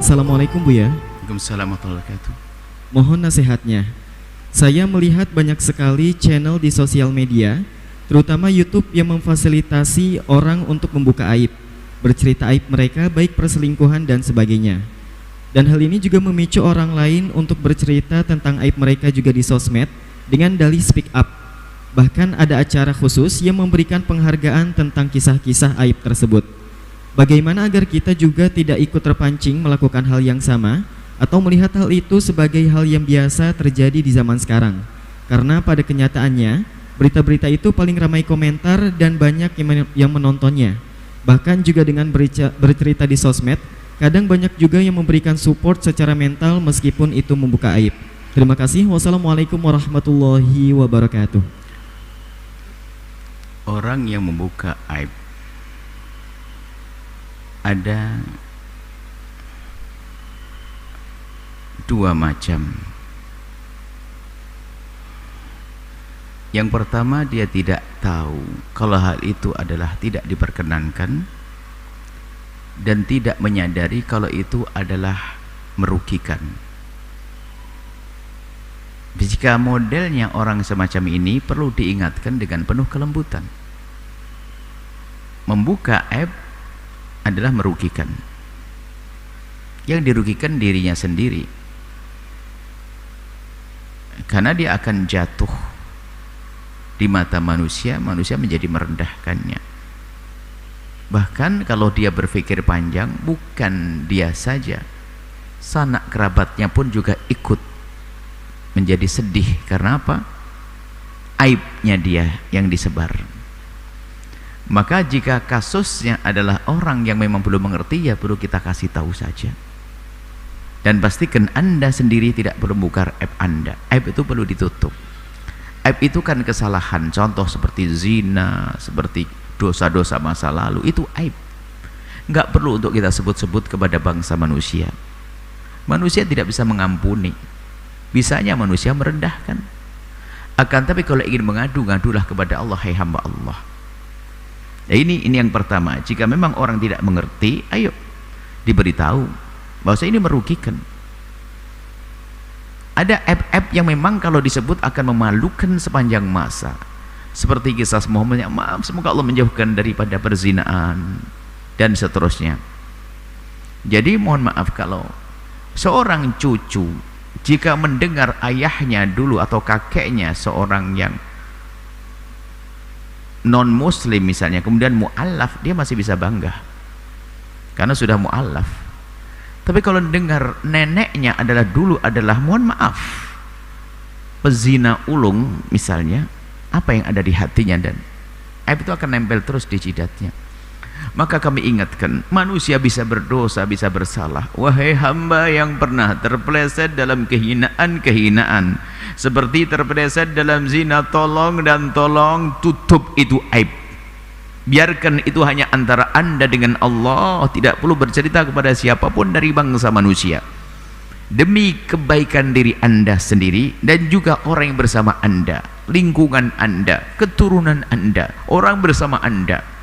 Assalamualaikum Bu ya. Waalaikumsalam warahmatullahi wabarakatuh. Mohon nasihatnya. Saya melihat banyak sekali channel di sosial media, terutama YouTube yang memfasilitasi orang untuk membuka aib, bercerita aib mereka baik perselingkuhan dan sebagainya. Dan hal ini juga memicu orang lain untuk bercerita tentang aib mereka juga di sosmed dengan dalih speak up. Bahkan ada acara khusus yang memberikan penghargaan tentang kisah-kisah aib tersebut. Bagaimana agar kita juga tidak ikut terpancing melakukan hal yang sama atau melihat hal itu sebagai hal yang biasa terjadi di zaman sekarang? Karena pada kenyataannya berita-berita itu paling ramai komentar dan banyak yang menontonnya. Bahkan juga dengan bercerita di sosmed, kadang banyak juga yang memberikan support secara mental meskipun itu membuka aib. Terima kasih. Wassalamualaikum warahmatullahi wabarakatuh. Orang yang membuka aib ada dua macam. Yang pertama, dia tidak tahu kalau hal itu adalah tidak diperkenankan dan tidak menyadari kalau itu adalah merugikan. Jika modelnya orang semacam ini, perlu diingatkan dengan penuh kelembutan. Membuka aib adalah merugikan. Yang dirugikan dirinya sendiri, karena dia akan jatuh di mata manusia, manusia menjadi merendahkannya. Bahkan kalau dia berpikir panjang, bukan dia saja, sanak kerabatnya pun juga ikut menjadi sedih. Karena apa? Aibnya dia yang disebar. Maka jika kasusnya adalah orang yang memang belum mengerti, ya perlu kita kasih tahu saja. Dan pastikan Anda sendiri tidak perlu buka aib Anda. Aib itu perlu ditutup. Aib itu kan kesalahan, contoh seperti zina, seperti dosa-dosa masa lalu, itu aib. Nggak perlu untuk kita sebut-sebut kepada bangsa manusia. Manusia tidak bisa mengampuni. Bisanya manusia merendahkan. Akan tapi kalau ingin mengadu, ngadulah kepada Allah, hai hamba Allah. Nah, ini yang pertama. Jika memang orang tidak mengerti, ayo diberitahu bahwa ini merugikan. Ada aib-aib yang memang kalau disebut akan memalukan sepanjang masa, seperti kisah Muhammad, maaf, semoga Allah menjauhkan daripada perzinaan dan seterusnya. Jadi mohon maaf kalau seorang cucu jika mendengar ayahnya dulu atau kakeknya seorang yang non muslim misalnya, kemudian mu'allaf, dia masih bisa bangga karena sudah mu'allaf. Tapi kalau dengar neneknya dulu adalah, mohon maaf, pezina ulung misalnya, apa yang ada di hatinya, dan aib itu akan nempel terus di jidatnya. Maka kami ingatkan, manusia bisa berdosa, bisa bersalah. Wahai hamba yang pernah terpeleset dalam kehinaan-kehinaan, seperti terpeleset dalam zina, tolong tutup itu aib. Biarkan itu hanya antara Anda dengan Allah, tidak perlu bercerita kepada siapapun dari bangsa manusia. Demi kebaikan diri Anda sendiri dan juga orang yang bersama Anda, lingkungan Anda, keturunan Anda, orang bersama Anda.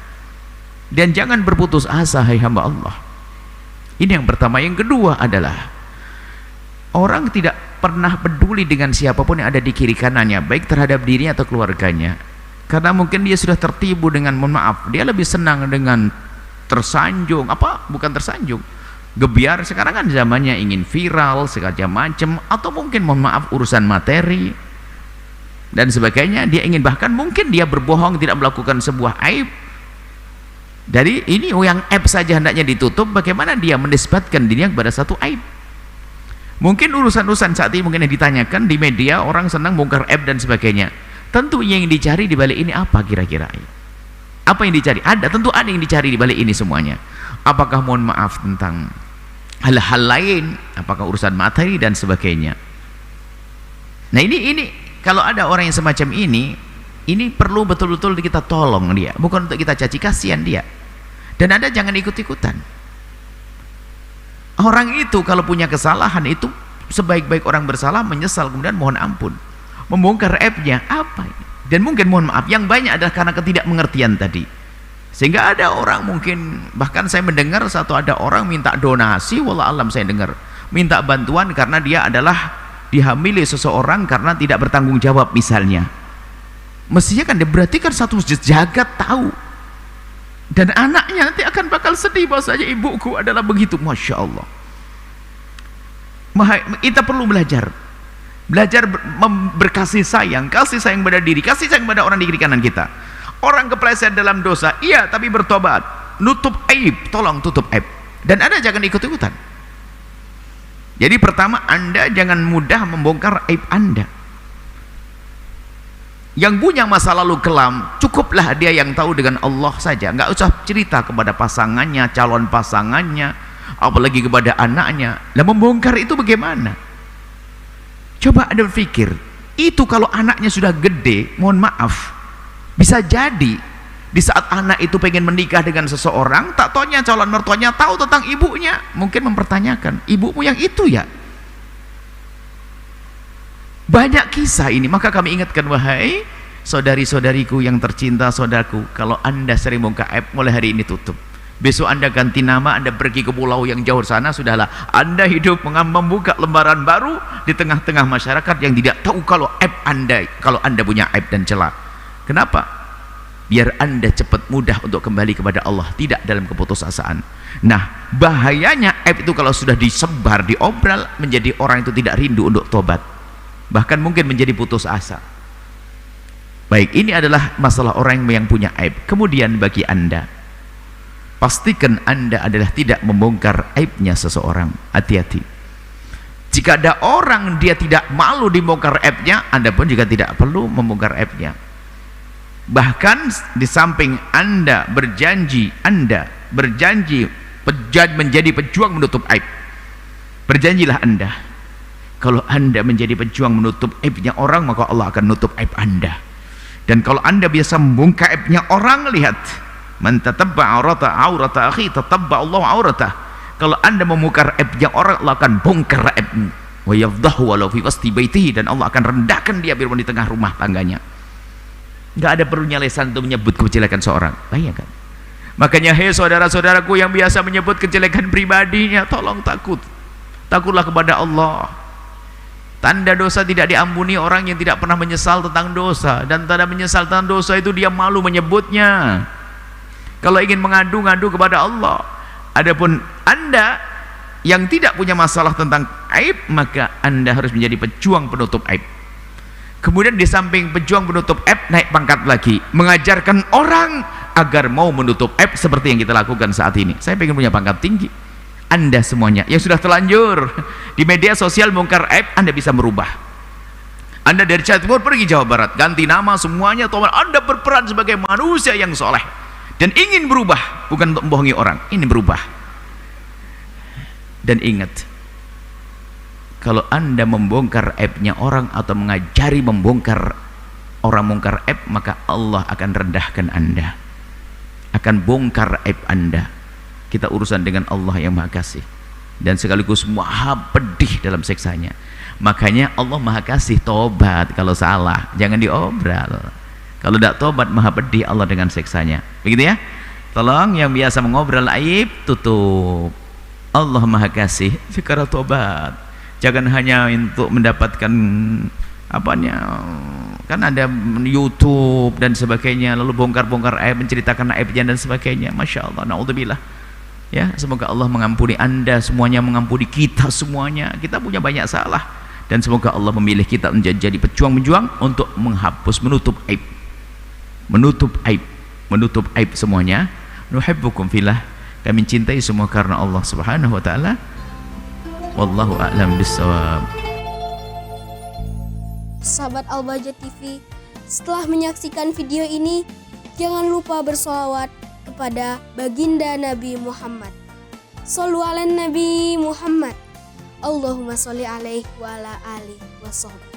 Dan jangan berputus asa, hai hamba Allah. Ini yang pertama. Yang kedua adalah orang tidak pernah peduli dengan siapapun yang ada di kiri kanannya, baik terhadap dirinya atau keluarganya, karena mungkin dia sudah tertibu dengan, mohon maaf, dia lebih senang dengan tersanjung, bukan tersanjung, gebiar. Sekarang kan zamannya ingin viral segala macam, atau mungkin mohon maaf urusan materi dan sebagainya. Dia ingin, bahkan mungkin dia berbohong, tidak melakukan sebuah aib. Dari ini yang aib saja hendaknya ditutup, bagaimana dia menisbatkan dirinya kepada satu aib? Mungkin urusan-urusan saat ini mungkin yang ditanyakan di media, orang senang bongkar aib dan sebagainya. Tentu yang dicari di balik ini apa kira-kira? Apa yang dicari? Tentu ada yang dicari di balik ini semuanya. Apakah mohon maaf tentang hal-hal lain? Apakah urusan materi dan sebagainya? Nah ini kalau ada orang yang semacam ini perlu betul-betul kita tolong dia, bukan untuk kita caci, kasihan dia. Dan Anda jangan ikut-ikutan. Orang itu kalau punya kesalahan, itu sebaik-baik orang bersalah menyesal kemudian mohon ampun, membongkar aibnya. Apa ini? Dan mungkin mohon maaf, yang banyak adalah karena ketidakmengertian tadi. Sehingga ada orang mungkin, bahkan saya mendengar ada orang minta donasi, wallah alam saya dengar, minta bantuan karena dia adalah dihamili seseorang karena tidak bertanggung jawab misalnya. Mestinya kan berarti kan satu jagat tahu, dan anaknya nanti akan bakal sedih bahwasanya ibuku adalah begitu. Masya Allah. Kita perlu belajar berkasih sayang pada diri, kasih sayang pada orang di kiri kanan kita. Orang kepleset dalam dosa, iya, tapi bertobat, nutup aib, tolong tutup aib. Dan Anda jangan ikut-ikutan. Jadi pertama, Anda jangan mudah membongkar aib Anda. Yang punya masa lalu kelam, cukuplah dia yang tahu dengan Allah saja, nggak usah cerita kepada pasangannya, calon pasangannya, apalagi kepada anaknya. Lah membongkar itu bagaimana? Coba Anda berpikir, itu kalau anaknya sudah gede, mohon maaf, bisa jadi di saat anak itu pengen menikah dengan seseorang, tak taunya calon mertuanya tahu tentang ibunya, mungkin mempertanyakan, ibumu yang itu ya? Banyak kisah ini. Maka kami ingatkan, wahai saudari-saudariku yang tercinta, saudaraku, kalau Anda sering bongkar aib, mulai hari ini tutup. Besok Anda ganti nama, Anda pergi ke pulau yang jauh sana, sudahlah. Anda hidup membuka lembaran baru di tengah-tengah masyarakat yang tidak tahu kalau aib Anda, kalau Anda punya aib dan celah. Kenapa? Biar Anda cepat mudah untuk kembali kepada Allah, tidak dalam keputusasaan. Nah, bahayanya aib itu kalau sudah disebar, diobral, menjadi orang itu tidak rindu untuk tobat, bahkan mungkin menjadi putus asa. Baik, ini adalah masalah orang yang punya aib. Kemudian bagi Anda, pastikan Anda adalah tidak membongkar aibnya seseorang. Hati-hati. Jika ada orang dia tidak malu dibongkar aibnya, Anda pun juga tidak perlu membongkar aibnya. Bahkan di samping Anda berjanji menjadi pejuang menutup aib, berjanjilah Anda, kalau Anda menjadi pejuang menutup aibnya orang, maka Allah akan nutup aib Anda. Dan kalau Anda biasa membongkar aibnya orang, lihat, man tatabba aurata akhi tatabba Allah auratah. Kalau Anda membongkar aibnya orang, Allah akan bongkar aibmu. Wa yafdahu walau fi wasti baitihi, dan Allah akan rendahkan dia biarpun di tengah rumah tangganya. Nggak ada perlunya lisan untuk menyebut kejelekan seorang. Bayangkan. Makanya, hei saudara-saudaraku yang biasa menyebut kejelekan pribadinya, tolong takutlah kepada Allah. Tanda dosa tidak diampuni orang yang tidak pernah menyesal tentang dosa, dan tanda menyesal tentang dosa itu dia malu menyebutnya. Kalau ingin mengadu-ngadu kepada Allah. Adapun Anda yang tidak punya masalah tentang aib, maka Anda harus menjadi pejuang penutup aib. Kemudian di samping pejuang penutup aib, naik pangkat lagi, mengajarkan orang agar mau menutup aib seperti yang kita lakukan saat ini. Saya pengen punya pangkat tinggi. Anda semuanya yang sudah terlanjur di media sosial bongkar aib, Anda bisa merubah. Anda dari Jawa Timur pergi Jawa Barat, ganti nama semuanya, Anda berperan sebagai manusia yang soleh dan ingin berubah, bukan untuk membohongi orang, ini berubah. Dan ingat, kalau Anda membongkar aibnya orang atau mengajari membongkar orang bongkar aib, maka Allah akan rendahkan Anda, akan bongkar aib Anda. Kita urusan dengan Allah yang Maha Kasih dan sekaligus Maha Pedih dalam siksanya. Makanya Allah Maha Kasih, tobat kalau salah, jangan diobral. Kalau tidak tobat, Maha Pedih Allah dengan siksanya. Begitu ya. Tolong yang biasa mengobrol aib, tutup. Allah Maha Kasih, sekarang tobat. Jangan hanya untuk mendapatkan apanya, kan ada YouTube dan sebagainya, lalu bongkar-bongkar aib, menceritakan aibnya dan sebagainya. Masya Allah, naudzubillah. Ya, semoga Allah mengampuni Anda semuanya, mengampuni kita semuanya. Kita punya banyak salah, dan semoga Allah memilih kita menjadi pejuang-pejuang untuk menghapus, menutup aib semuanya. Nuhibbukum fillah, kami cintai semua karena Allah Subhanahu wa taala. Wallahu a'lam bissawab. Sahabat Al-Bahjah TV, setelah menyaksikan video ini, jangan lupa bersolawat kepada baginda Nabi Muhammad. Shollu ala Nabi Muhammad. Allahumma sholli alaihi wa ala alihi wa sahbihi.